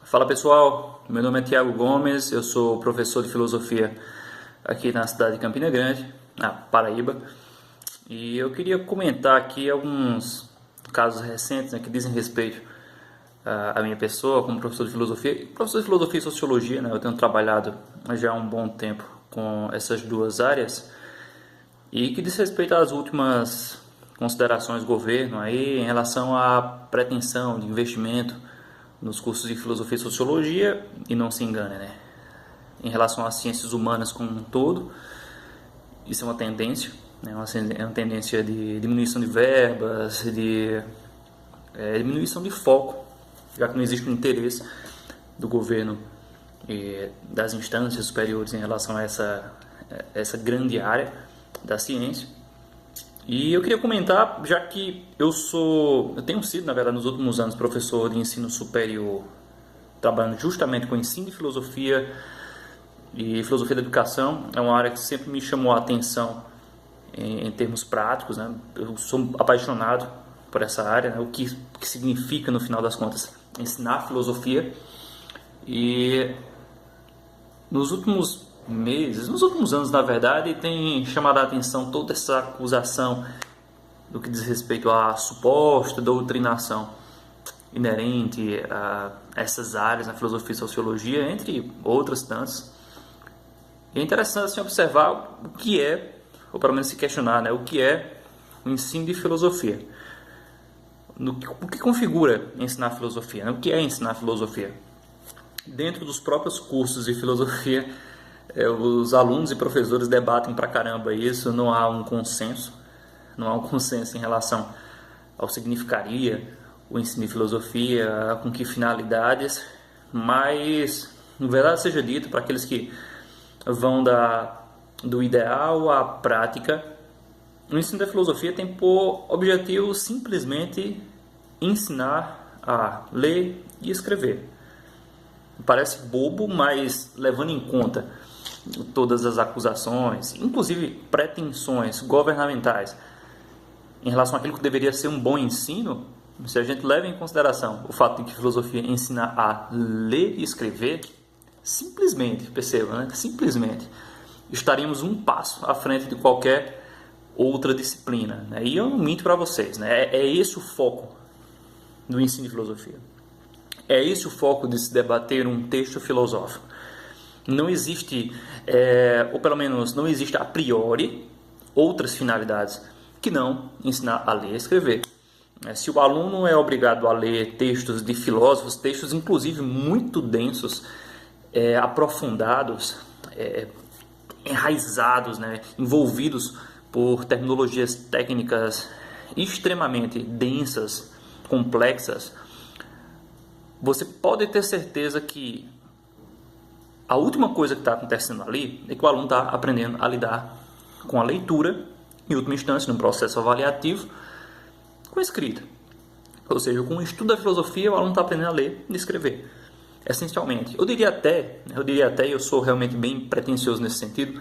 Fala pessoal, meu nome é Thiago Gomes, eu sou professor de filosofia aqui na cidade de Campina Grande, na Paraíba, e eu queria comentar aqui alguns casos recentes, que dizem respeito à minha pessoa como professor de filosofia. Professor de filosofia e sociologia, eu tenho trabalhado já há um bom tempo com essas duas áreas, e que diz respeito às últimas considerações do governo aí em relação à pretensão de investimento nos cursos de filosofia e sociologia. E não se engane, em relação às ciências humanas como um todo, isso é uma tendência, é uma tendência de diminuição de verbas, de diminuição de foco, já que não existe um interesse do governo e das instâncias superiores em relação a essa grande área da ciência. E eu queria comentar, já que eu tenho sido, na verdade, nos últimos anos, professor de ensino superior, trabalhando justamente com ensino de filosofia e filosofia da educação. É uma área que sempre me chamou a atenção em termos práticos, Eu sou apaixonado por essa área, o que significa, no final das contas, ensinar filosofia. E nos últimos anos, na verdade, tem chamado a atenção toda essa acusação do que diz respeito à suposta doutrinação inerente a essas áreas, na filosofia e sociologia, entre outras tantas. E é interessante assim, observar o que é, ou pelo menos se questionar, o que é o ensino de filosofia. O que configura ensinar filosofia? O que é ensinar filosofia? Dentro dos próprios cursos de filosofia, os alunos e professores debatem pra caramba isso, não há um consenso em relação ao que significaria o ensino de filosofia, com que finalidades, mas, na verdade seja dito, para aqueles que vão do ideal à prática, o ensino da filosofia tem por objetivo simplesmente ensinar a ler e escrever. Parece bobo, mas levando em conta todas as acusações, inclusive pretensões governamentais em relação àquilo que deveria ser um bom ensino, se a gente leva em consideração o fato de que filosofia ensina a ler e escrever, simplesmente, perceba, simplesmente estaríamos um passo à frente de qualquer outra disciplina, E eu não minto para vocês, É esse o foco do ensino de filosofia. É esse o foco de se debater um texto filosófico. Não existe, ou pelo menos não existe a priori, outras finalidades que não ensinar a ler e escrever. Se o aluno é obrigado a ler textos de filósofos, textos inclusive muito densos, aprofundados, enraizados, envolvidos por terminologias técnicas extremamente densas, complexas, você pode ter certeza que a última coisa que está acontecendo ali é que o aluno está aprendendo a lidar com a leitura, em última instância, num processo avaliativo, com a escrita. Ou seja, com o estudo da filosofia, o aluno está aprendendo a ler e escrever, essencialmente. Eu diria até, e eu sou realmente bem pretensioso nesse sentido,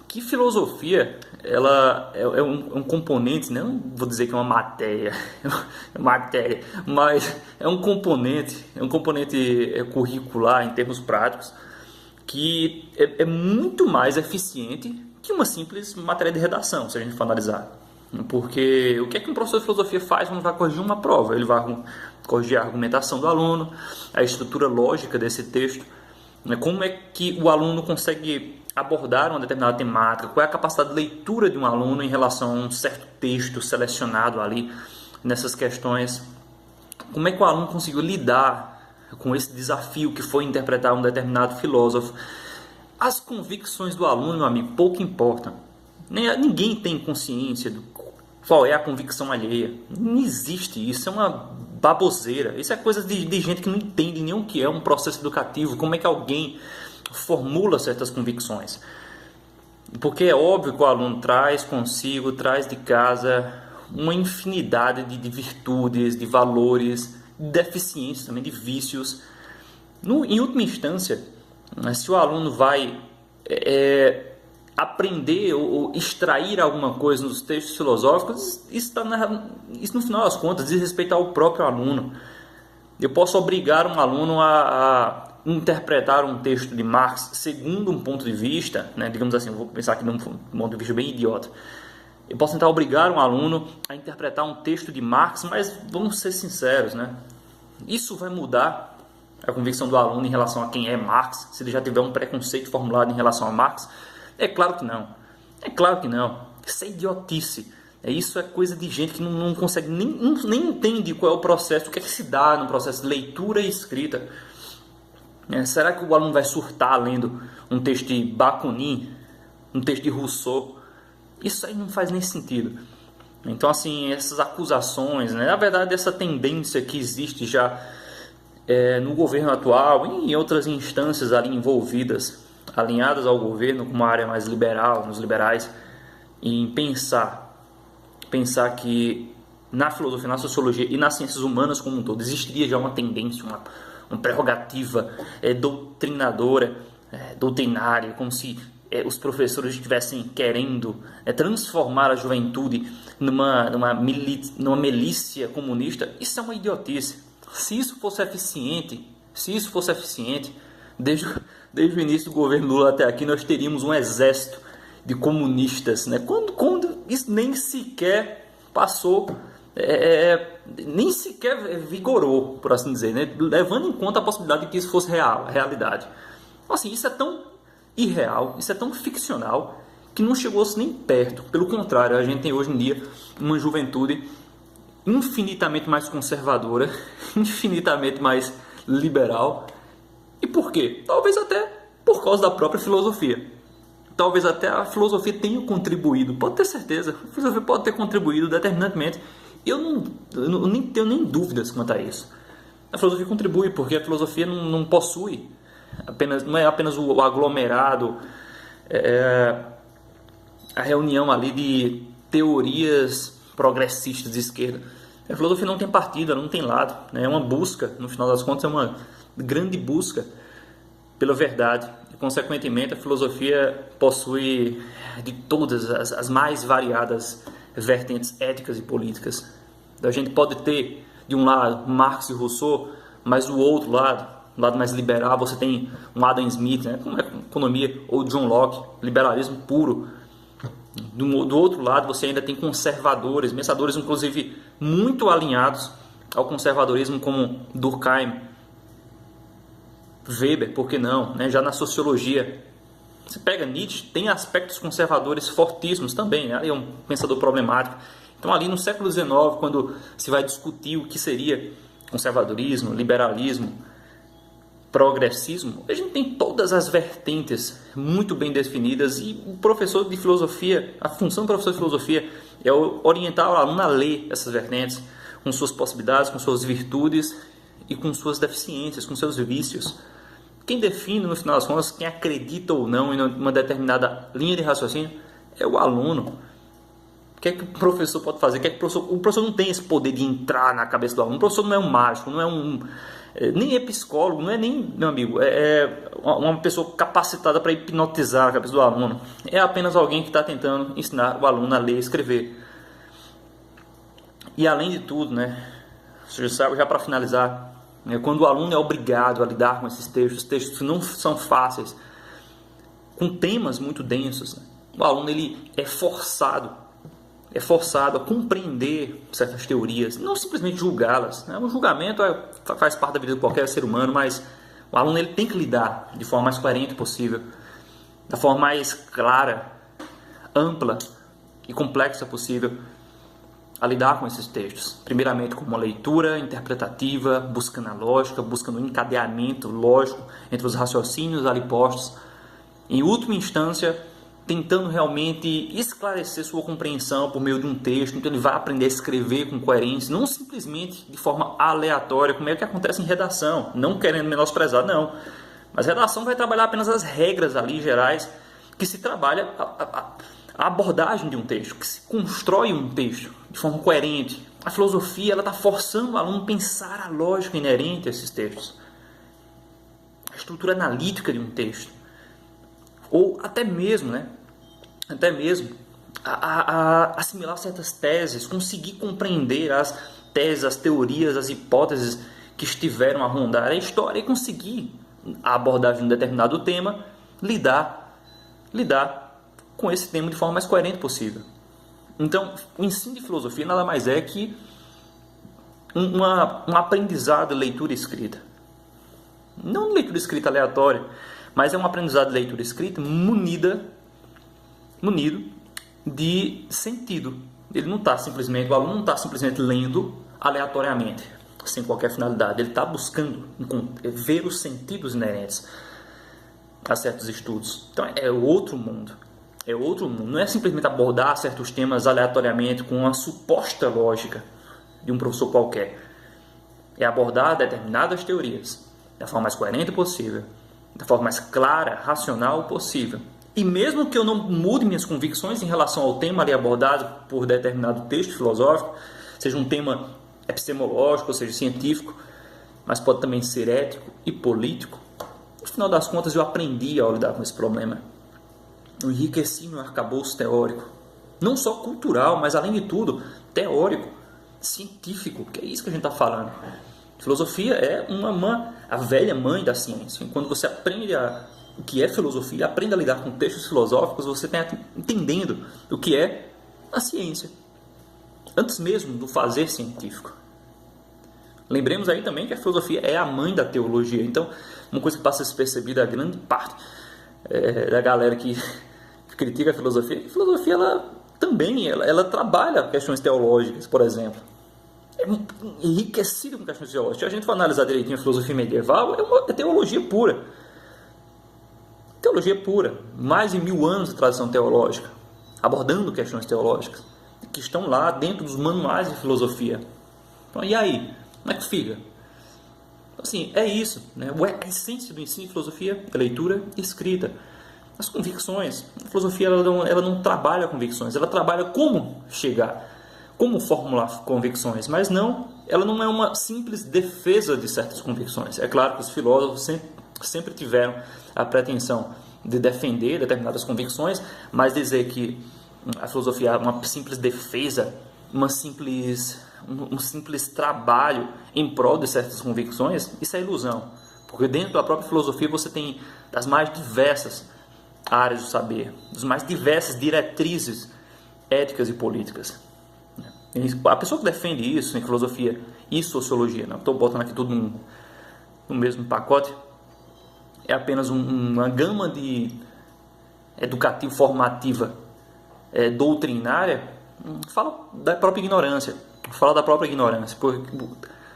que filosofia ela é um componente, não vou dizer que é uma matéria, mas é um componente curricular em termos práticos, que é muito mais eficiente que uma simples matéria de redação, se a gente for analisar. Porque o que é que um professor de filosofia faz quando vai corrigir uma prova? Ele vai corrigir a argumentação do aluno, a estrutura lógica desse texto, como é que o aluno consegue abordar uma determinada temática, qual é a capacidade de leitura de um aluno em relação a um certo texto selecionado ali nessas questões, como é que o aluno conseguiu lidar com esse desafio que foi interpretar um determinado filósofo. As convicções do aluno, meu amigo, pouco importam. Ninguém tem consciência de qual é a convicção alheia. Não existe isso, é uma baboseira. Isso é coisa de gente que não entende nem o que é um processo educativo, como é que alguém formula certas convicções. Porque é óbvio que o aluno traz consigo, traz de casa uma infinidade de virtudes, de valores, de deficiências também, de vícios. Em última instância, se o aluno vai aprender ou extrair alguma coisa nos textos filosóficos, isso no final das contas diz respeito ao próprio aluno. eu posso obrigar um aluno a interpretar um texto de Marx segundo um ponto de vista, né, digamos assim, eu vou pensar aqui num ponto de vista bem idiota. Eu posso tentar obrigar um aluno a interpretar um texto de Marx, mas vamos ser sinceros, né? Isso vai mudar a convicção do aluno em relação a quem é Marx, se ele já tiver um preconceito formulado em relação a Marx? É claro que não. É claro que não. Isso é idiotice. Isso é coisa de gente que não consegue, nem entende qual é o processo, o que é que se dá no processo de leitura e escrita. Será que o aluno vai surtar lendo um texto de Bakunin, um texto de Rousseau? Isso aí não faz nem sentido. Então, assim, essas acusações, né? Na verdade, essa tendência que existe já no governo atual e em outras instâncias ali envolvidas, alinhadas ao governo, com uma área mais liberal, nos liberais, em pensar que na filosofia, na sociologia e nas ciências humanas como um todo existiria já uma tendência, uma prerrogativa doutrinadora, doutrinária, como se os professores estivessem querendo transformar a juventude numa milícia comunista. Isso é uma idiotice. Se isso fosse eficiente, desde o início do governo Lula até aqui, nós teríamos um exército de comunistas, né? Quando isso nem sequer passou, nem sequer vigorou, por assim dizer, né? Levando em conta a possibilidade de que isso fosse realidade. Assim, isso é tão irreal, isso é tão ficcional, que não chegou-se nem perto. Pelo contrário, a gente tem hoje em dia uma juventude infinitamente mais conservadora, infinitamente mais liberal. E por quê? Talvez até por causa da própria filosofia. Talvez até a filosofia tenha contribuído, pode ter certeza, a filosofia pode ter contribuído determinantemente. Eu nem tenho nem dúvidas quanto a isso. A filosofia contribui, porque a filosofia não possui não é apenas o aglomerado, a reunião ali de teorias progressistas de esquerda. A filosofia não tem partido, ela não tem lado, né? É uma busca, no final das contas é uma grande busca pela verdade. E, consequentemente, a filosofia possui de todas as mais variadas vertentes éticas e políticas. A gente pode ter, de um lado, Marx e Rousseau, mas do outro lado, do lado mais liberal, você tem um Adam Smith, né, como economia, ou John Locke, liberalismo puro. Do outro lado, você ainda tem conservadores, pensadores, inclusive, muito alinhados ao conservadorismo, como Durkheim, Weber, por que não? Né? Já na sociologia, você pega Nietzsche, tem aspectos conservadores fortíssimos também, né? É um pensador problemático. Então, ali no século XIX, quando se vai discutir o que seria conservadorismo, liberalismo, progressismo, a gente tem todas as vertentes muito bem definidas, e o professor de filosofia, a função do professor de filosofia é orientar o aluno a ler essas vertentes, com suas possibilidades, com suas virtudes e com suas deficiências, com seus vícios. Quem define, no final das contas, quem acredita ou não em uma determinada linha de raciocínio é o aluno. O que é que o professor pode fazer? O professor não tem esse poder de entrar na cabeça do aluno. O professor não é um mágico, não é nem é psicólogo, não é nem, meu amigo, é uma pessoa capacitada para hipnotizar a cabeça do aluno. É apenas alguém que está tentando ensinar o aluno a ler e escrever. E além de tudo, né, já para finalizar, quando o aluno é obrigado a lidar com esses textos que não são fáceis, com temas muito densos, né, o aluno ele é forçado a compreender certas teorias, não simplesmente julgá-las, né? O julgamento faz parte da vida de qualquer ser humano, mas o aluno ele tem que lidar de forma mais coerente possível, da forma mais clara, ampla e complexa possível, a lidar com esses textos. Primeiramente com uma leitura interpretativa, buscando a lógica, buscando um encadeamento lógico entre os raciocínios ali postos. Em última instância, tentando realmente esclarecer sua compreensão por meio de um texto. Então ele vai aprender a escrever com coerência, não simplesmente de forma aleatória, como é que acontece em redação, não querendo menosprezar, não. Mas redação vai trabalhar apenas as regras ali gerais, que se trabalha a abordagem de um texto, que se constrói um texto de forma coerente. A filosofia está forçando o aluno a pensar a lógica inerente a esses textos, a estrutura analítica de um texto, ou até mesmo, a assimilar certas teses, conseguir compreender as teses, as teorias, as hipóteses que estiveram a rondar a história e conseguir a abordagem de um determinado tema, lidar com esse tema de forma mais coerente possível. Então, o ensino de filosofia nada mais é que um aprendizado de leitura escrita. Não leitura escrita aleatória, mas é um aprendizado de leitura escrita munido de sentido. O aluno não está simplesmente lendo aleatoriamente, sem qualquer finalidade. Ele está buscando ver os sentidos inerentes a certos estudos. Então é outro mundo. É outro mundo. Não é simplesmente abordar certos temas aleatoriamente com uma suposta lógica de um professor qualquer. É abordar determinadas teorias da forma mais coerente possível, da forma mais clara, racional possível. E mesmo que eu não mude minhas convicções em relação ao tema ali abordado por determinado texto filosófico, seja um tema epistemológico, ou seja, científico, mas pode também ser ético e político, no final das contas eu aprendi a lidar com esse problema. Eu enriqueci meu arcabouço teórico, não só cultural, mas além de tudo, teórico, científico, que é isso que a gente está falando. Filosofia é a velha mãe da ciência. Quando você aprende o que é filosofia, aprende a lidar com textos filosóficos, você está entendendo o que é a ciência, antes mesmo do fazer científico. Lembremos aí também que a filosofia é a mãe da teologia. Então, uma coisa que passa despercebida a grande parte da galera que critica a filosofia ela também trabalha questões teológicas, por exemplo. É enriquecido com questões teológicas. Se a gente for analisar direitinho a filosofia medieval, é teologia pura. Teologia pura. Mais de 1000 anos de tradição teológica, abordando questões teológicas, que estão lá dentro dos manuais de filosofia. Então, e aí? Como é que fica? Assim, é isso, né? A essência do ensino de filosofia é leitura e escrita. As convicções. A filosofia ela não trabalha convicções, ela trabalha como chegar, como formular convicções, mas ela não é uma simples defesa de certas convicções. É claro que os filósofos sempre tiveram a pretensão de defender determinadas convicções, mas dizer que a filosofia é uma simples defesa, um simples trabalho em prol de certas convicções, isso é ilusão. Porque dentro da própria filosofia você tem as mais diversas áreas do saber, as mais diversas diretrizes éticas e políticas. A pessoa que defende isso em filosofia e sociologia, não estou botando aqui tudo no mesmo pacote, é apenas uma gama de educativa, formativa, doutrinária, fala da própria ignorância. Porque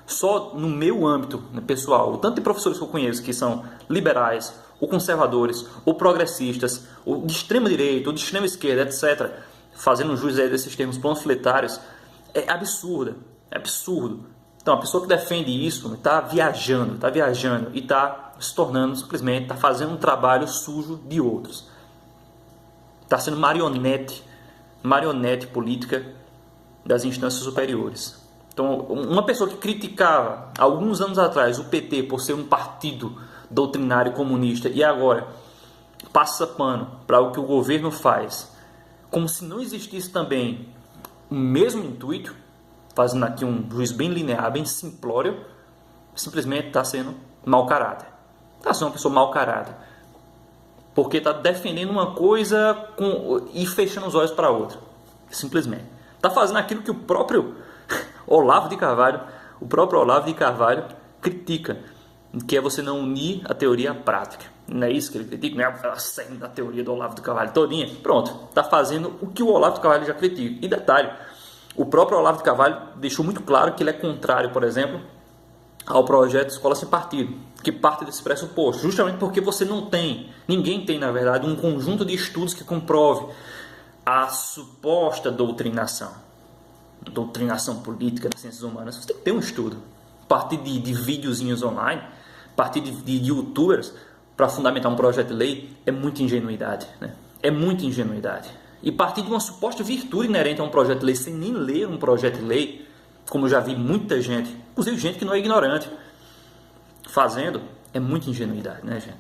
só no meu âmbito pessoal, o tanto de professores que eu conheço que são liberais, ou conservadores, ou progressistas, ou de extrema direita, ou de extrema esquerda, etc., fazendo jus a desses termos panfletários, é absurdo. Então, a pessoa que defende isso está viajando e está se tornando simplesmente, está fazendo um trabalho sujo de outros. Está sendo marionete política das instâncias superiores. Então, uma pessoa que criticava alguns anos atrás o PT por ser um partido doutrinário comunista e agora passa pano para o que o governo faz, como se não existisse também o mesmo intuito, fazendo aqui um juízo bem linear, bem simplório, simplesmente está sendo mau caráter. Está sendo uma pessoa mau caráter. Porque está defendendo uma coisa e fechando os olhos para outra. Simplesmente. Está fazendo aquilo que o próprio Olavo de Carvalho critica, que é você não unir a teoria à prática. Não é isso que ele critica, não é a cena da teoria do Olavo de Carvalho todinha. Pronto, está fazendo o que o Olavo de Carvalho já critica. E detalhe, o próprio Olavo de Carvalho deixou muito claro que ele é contrário, por exemplo, ao projeto Escola Sem Partido, que parte desse pressuposto, justamente porque ninguém tem, na verdade, um conjunto de estudos que comprove a suposta doutrinação política das ciências humanas. Você tem que ter um estudo, a partir de videozinhos online, a partir de youtubers, para fundamentar um projeto de lei, é muita ingenuidade, né? É muita ingenuidade. E partir de uma suposta virtude inerente a um projeto de lei, sem nem ler um projeto de lei, como eu já vi muita gente, inclusive gente que não é ignorante, fazendo, é muita ingenuidade, né, gente?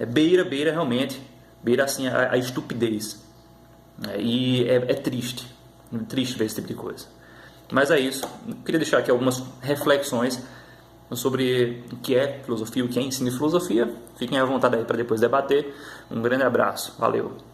Beira assim a estupidez. E é triste ver esse tipo de coisa. Mas é isso, eu queria deixar aqui algumas reflexões sobre o que é filosofia, o que é ensino de filosofia. Fiquem à vontade aí para depois debater. Um grande abraço, valeu!